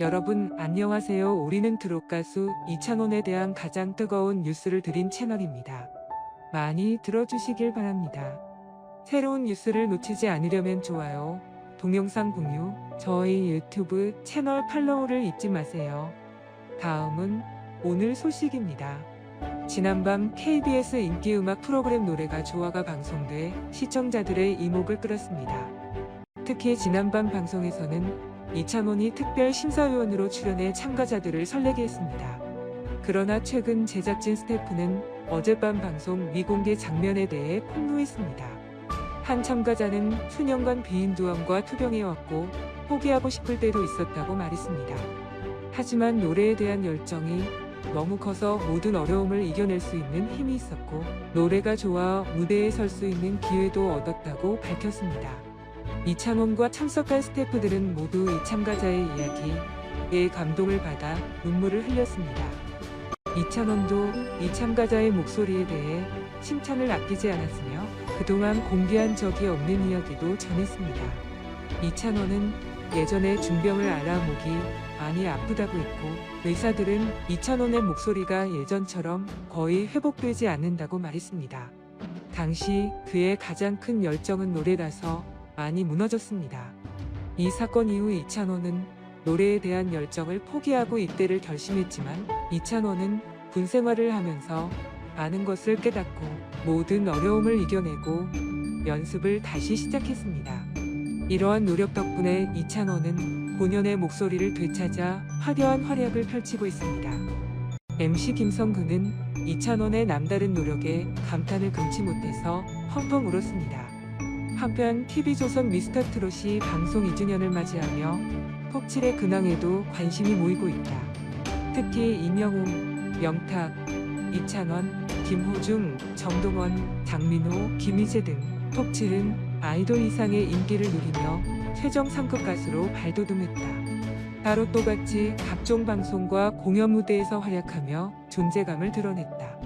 여러분 안녕하세요. 우리는 트롯 가수 이찬원에 대한 가장 뜨거운 뉴스를 드린 채널입니다. 많이 들어주시길 바랍니다. 새로운 뉴스를 놓치지 않으려면 좋아요, 동영상 공유, 저희 유튜브 채널 팔로우를 잊지 마세요. 다음은 오늘 소식입니다. 지난밤 KBS 인기음악 프로그램 노래가 좋아가 방송돼 시청자들의 이목을 끌었습니다. 특히 지난밤 방송에서는 이찬원이 특별 심사위원으로 출연해 참가자들을 설레게 했습니다. 그러나 최근 제작진 스태프는 어젯밤 방송 미공개 장면에 대해 폭로했습니다. 한 참가자는 수년간 비인두암과 투병해왔고 포기하고 싶을 때도 있었다고 말했습니다. 하지만 노래에 대한 열정이 너무 커서 모든 어려움을 이겨낼 수 있는 힘이 있었고 노래가 좋아 무대에 설 수 있는 기회도 얻었다고 밝혔습니다. 이찬원과 참석한 스태프들은 모두 이 참가자의 이야기에 감동을 받아 눈물을 흘렸습니다. 이찬원도 이 참가자의 목소리에 대해 칭찬을 아끼지 않았으며 그동안 공개한 적이 없는 이야기도 전했습니다. 이찬원은 예전에 중병을 앓아 목이 많이 아프다고 했고 의사들은 이찬원의 목소리가 예전처럼 거의 회복되지 않는다고 말했습니다. 당시 그의 가장 큰 열정은 노래라서 많이 무너졌습니다. 이 사건 이후 이찬원은 노래에 대한 열정을 포기하고 입대를 결심했지만 이찬원은 군 생활을 하면서 많은 것을 깨닫고 모든 어려움을 이겨내고 연습을 다시 시작했습니다. 이러한 노력 덕분에 이찬원은 본연의 목소리를 되찾아 화려한 활약을 펼치고 있습니다. MC 김성근은 이찬원의 남다른 노력에 감탄을 금치 못해서 펑펑 울었습니다. 한편 TV조선 미스터트롯이 방송 2주년을 맞이하며 톡칠의 근황에도 관심이 모이고 있다. 특히 임영웅, 영탁, 이찬원, 김호중, 정동원, 장민호, 김희재 등 톡칠은 아이돌 이상의 인기를 누리며 최정 상급 가수로 발돋움했다. 따로 또같이 각종 방송과 공연 무대에서 활약하며 존재감을 드러냈다.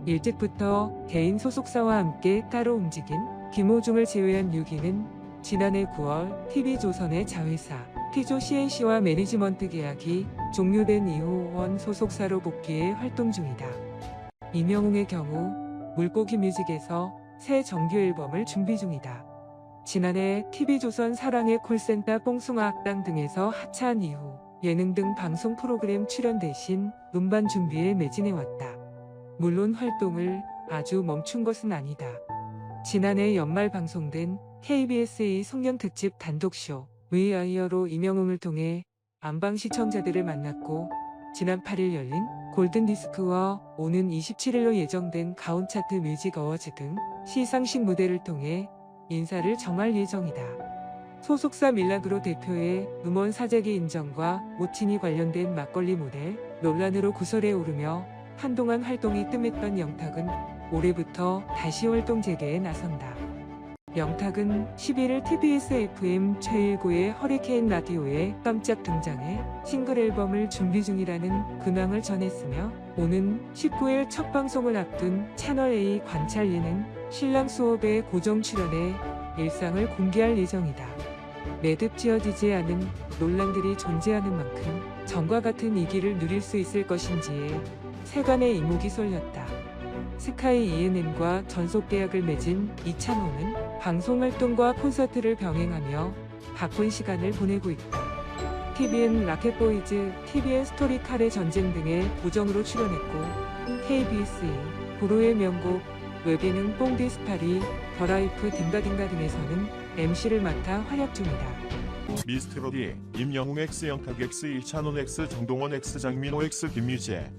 일찍부터 개인 소속사와 함께 따로 움직인 김호중을 제외한 6위는 지난해 9월 TV조선의 자회사 티조 CNC와 매니지먼트 계약이 종료된 이후 원 소속사로 복귀해 활동 중이다. 임영웅의 경우 물고기 뮤직에서 새 정규 앨범을 준비 중이다. 지난해 TV조선 사랑의 콜센터 뽕숭아 학당 등에서 하차한 이후 예능 등 방송 프로그램 출연 대신 음반 준비에 매진해왔다. 물론 활동을 아주 멈춘 것은 아니다. 지난해 연말 방송된 KBS의 송년 특집 단독쇼 위아이어로 임영웅을 통해 안방 시청자들을 만났고 지난 8일 열린 골든디스크와 오는 27일로 예정된 가온차트 뮤직 어워즈 등 시상식 무대를 통해 인사를 정할 예정이다. 소속사 밀라그로 대표의 음원 사재기 인정과 모친이 관련된 막걸리 모델 논란으로 구설에 오르며 한동안 활동이 뜸했던 영탁은 올해부터 다시 활동 재개에 나선다. 영탁은 11일 TBS FM 최일구의 허리케인 라디오에 깜짝 등장해 싱글 앨범을 준비 중이라는 근황을 전했으며 오는 19일 첫 방송을 앞둔 채널A 관찰 예능 신랑 수업에 고정 출연해 일상을 공개할 예정이다. 매듭 지어지지 않은 논란들이 존재하는 만큼 전과 같은 이기를 누릴 수 있을 것인지에 세간의 이목이 쏠렸다. 스카이 ENM과 전속 계약을 맺은 이찬원은 방송활동과 콘서트를 병행하며 바쁜 시간을 보내고 있다. TVN 라켓보이즈, TVN 스토리칼의 전쟁 등에 고정으로 출연했고 KBS 고로의 명곡, 웹예능 뽕디스파리, 더라이프 딩가딩가 등에서는 MC를 맡아 활약 중이다. 미스트롯이 임영웅 X, 영탁 X, 이찬원 X, 정동원 X, 장민호 X, 김유재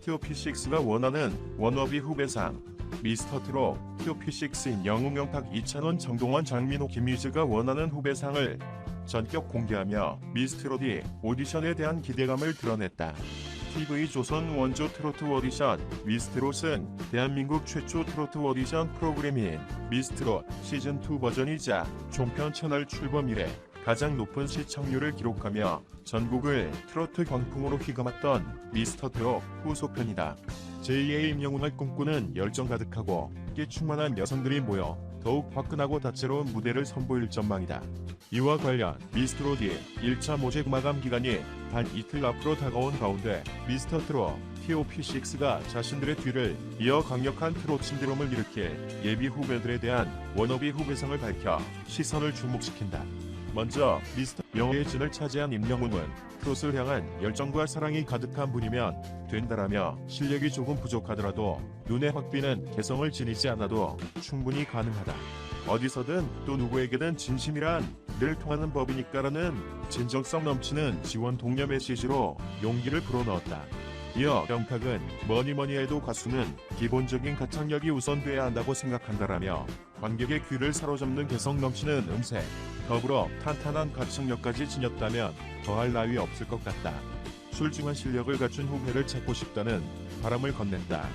TOP6가 원하는 워너비 후배상 미스터트롯 TOP6인 영웅, 영탁, 이찬원, 정동원, 장민호, 김유재가 원하는 후배상을 전격 공개하며 미스트롯이 오디션에 대한 기대감을 드러냈다. TV조선 원조 트로트 오디션 미스트롯은 대한민국 최초 트로트 오디션 프로그램인 미스트롯 시즌2 버전이자 종편 채널 출범 이래 가장 높은 시청률을 기록하며 전국을 트로트 광풍으로 휘감았던 미스터트롯 후속편이다. 제2의 임영웅을 꿈꾸는 열정 가득하고 끼 충만한 여성들이 모여 더욱 화끈하고 다채로운 무대를 선보일 전망이다. 이와 관련 미스트롯이 1차 모집 마감 기간이 단 이틀 앞으로 다가온 가운데 미스터 트롯 TOP6가 자신들의 뒤를 이어 강력한 트롯 신드롬을 일으킬 예비 후배들에 대한 워너비 후배상을 밝혀 시선을 주목시킨다. 먼저 미스터 영예의 진을 차지한 임영웅은 트롯을 향한 열정과 사랑이 가득한 분이면 된다라며 실력이 조금 부족하더라도 눈에 확 띄는 개성을 지니지 않아도 충분히 가능하다. 어디서든 또 누구에게든 진심이란 늘 통하는 법이니까라는 진정성 넘치는 지원 동료 메시지로 용기를 불어넣었다. 이어 영탁은 뭐니뭐니 해도 가수는 기본적인 가창력이 우선돼야 한다고 생각한다라며 관객의 귀를 사로잡는 개성 넘치는 음색, 더불어 탄탄한 가창력까지 지녔다면 더할 나위 없을 것 같다. 출중한 실력을 갖춘 후배를 찾고 싶다는 바람을 건넨다.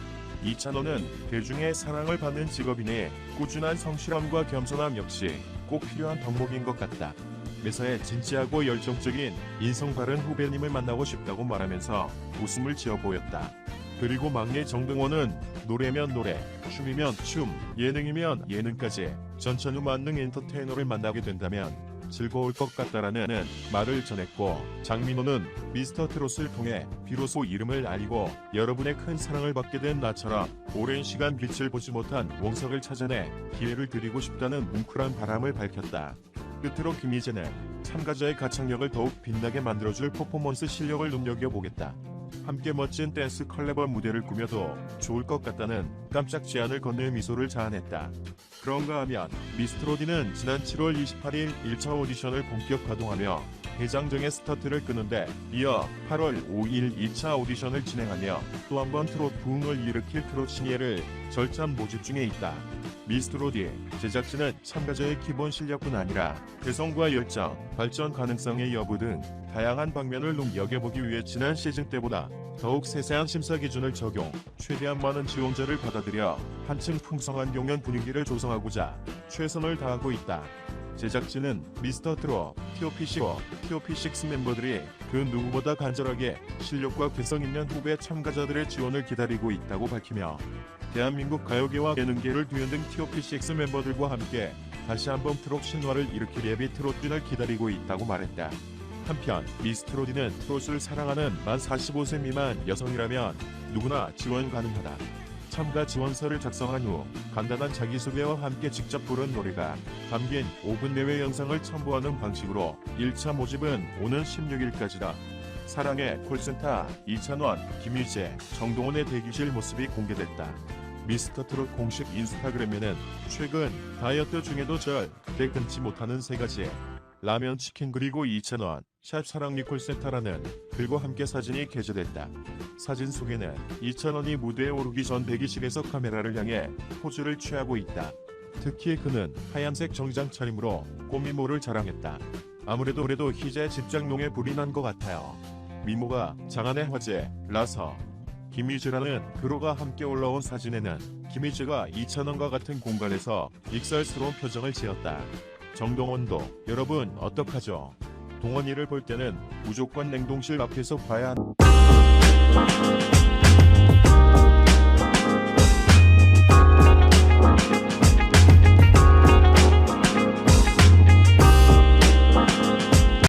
이찬원은 대중의 사랑을 받는 직업이니 꾸준한 성실함과 겸손함 역시 꼭 필요한 덕목인 것 같다. 매사에 진지하고 열정적인 인성 바른 후배님을 만나고 싶다고 말하면서 웃음을 지어 보였다. 그리고 막내 정등원은 노래면 노래, 춤이면 춤, 예능이면 예능까지 전천후 만능 엔터테이너를 만나게 된다면 즐거울 것 같다라는 말을 전했고, 장민호는 미스터 트롯을 통해 비로소 이름을 알리고 여러분의 큰 사랑을 받게 된 나처럼 오랜 시간 빛을 보지 못한 원석을 찾아내 기회를 드리고 싶다는 뭉클한 바람을 밝혔다. 끝으로 김희재는 참가자의 가창력을 더욱 빛나게 만들어줄 퍼포먼스 실력을 눈여겨보겠다. 함께 멋진 댄스 컬래버 무대를 꾸며도 좋을 것 같다는 깜짝 제안을 건네 미소를 자아냈다. 그런가 하면 미스트롯이는 지난 7월 28일 1차 오디션을 본격 가동하며 대장정의 스타트를 끄는데 이어 8월 5일 2차 오디션을 진행하며 또 한 번 트롯 부흥을 일으킬 트롯 신예를 절찬 모집 중에 있다. 미스트롯이 제작진은 참가자의 기본 실력뿐 아니라 개성과 열정, 발전 가능성의 여부 등 다양한 방면을 눈여겨보기 위해 지난 시즌 때보다 더욱 세세한 심사 기준을 적용, 최대한 많은 지원자를 받아들여 한층 풍성한 공연 분위기를 조성하고자 최선을 다하고 있다. 제작진은 미스터 트롯, TOP6 멤버들이 그 누구보다 간절하게 실력과 개성 있는 후배 참가자들의 지원을 기다리고 있다고 밝히며 대한민국 가요계와 예능계를 뒤흔든 TOP6 멤버들과 함께 다시 한번 트롯 신화를 일으킬 예비 트롯진을 기다리고 있다고 말했다. 한편 미스트롯이는 트롯을 사랑하는 만 45세 미만 여성이라면 누구나 지원 가능하다. 참가 지원서를 작성한 후 간단한 자기소개와 함께 직접 부른 노래가 담긴 5분 내외 영상을 첨부하는 방식으로 1차 모집은 오는 16일까지다. 사랑의 콜센터 이찬원, 김희재, 정동원의 대기실 모습이 공개됐다. 미스터트롯 공식 인스타그램에는 최근 다이어트 중에도 절대 끊지 못하는 3가지 라면, 치킨 그리고 이찬원 샵 사랑니 콜센터라는 글과 함께 사진이 게재됐다. 사진 속에는 이찬원이 무대에 오르기 전 대기실에서 카메라를 향해 포즈를 취하고 있다. 특히 그는 하얀색 정장 차림으로 꽃미모를 자랑했다. 아무래도 희재 집장롱에 불이 난 것 같아요. 미모가 장안의 화제, 라서 김희재라는 그로가 함께 올라온 사진에는 김희재가 이찬원과 같은 공간에서 익살스러운 표정을 지었다. 정동원도 여러분 어떡하죠? 동원이를 볼 때는 무조건 냉동실 앞에서 봐야